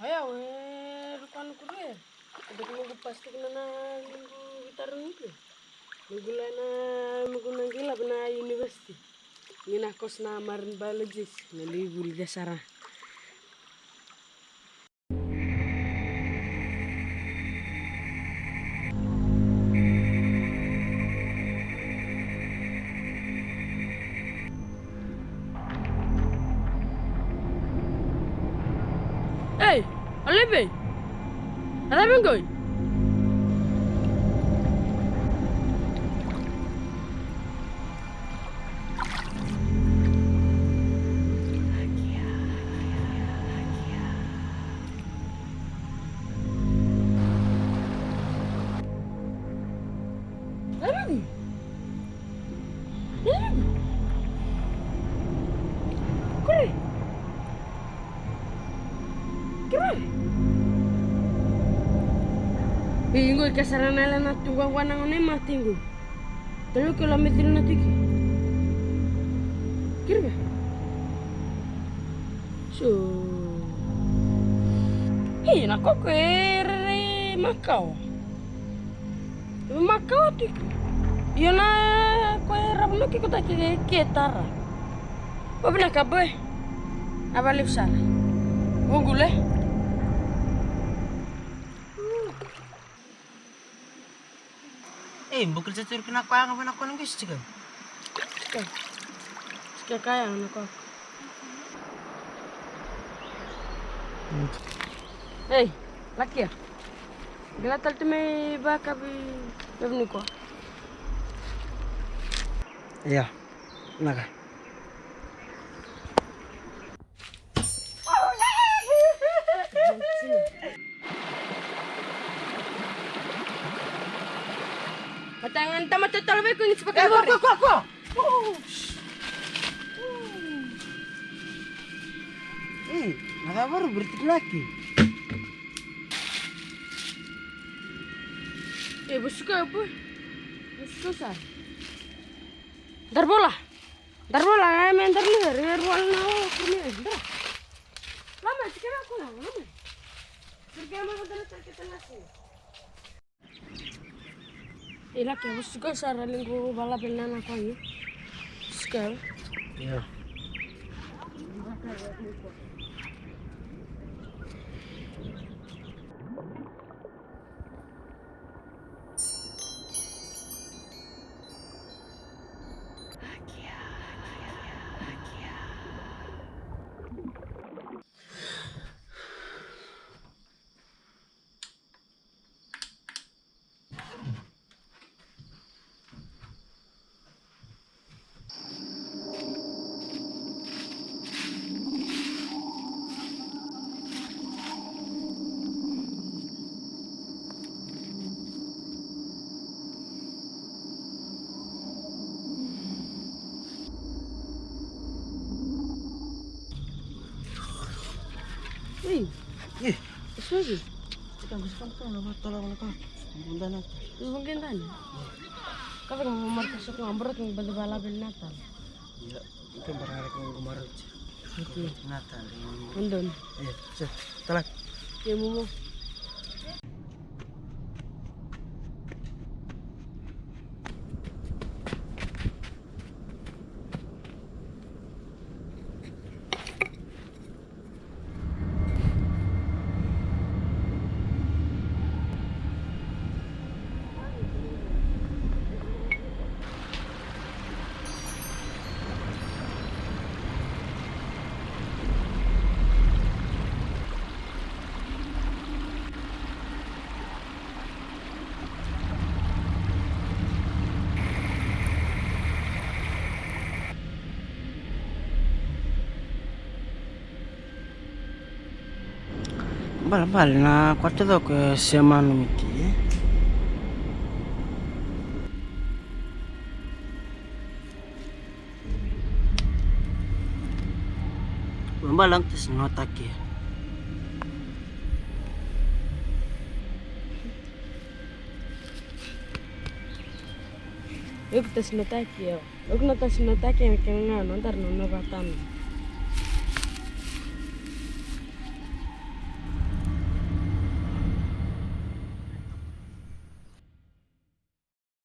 Aya we rukan kure. Udah minggu pasti kena minggu gitaran itu. Minggu lana minggu nanggila bena university. Ngina kos na marine biologist nali buli dasara. Hey, Olive, ada bengkoy? Ingo kasarana la na tunga wana ngone matingu. Telu kilometer na tiki. Kirba. So. Hei na koko ere Macau. Macau tiki. Yona ko era no ki kota ki tara. Obna kaboy. Abalif sala. Gugule. Bukil sa tur kinakuha nga ako ng gusto ka. Sige kaya ano ko. Hey, laki ya. Gelatal tu may baka bevni ko. Iya, naga. Matangan tamat terlalu ko ngis pakai luar. Ko. Naga baru berarti laki. Busuka apa? Busuka sa. Darbola, ay men darluar, darbola na kuni dar. Lama sekarang aku lama. Pergi mana dah kita nasi. Laki busuka sa linggo bala belana ko yi. Busuka. Iya. Suji. Kita bisa kampung lah, tolong nak. Bunda nak. Mungkin tanya. Kau mau markas aku ngambrot ng bala Natal. Iya, itu berharap ng gumarot. Itu Natal. Andon. Talak. Ya mo. Bal na kwarto do ko semana miti. Balang tes ngotake. Eu que tas nataki eu. Eu que não tas nataki é que não andar no batano.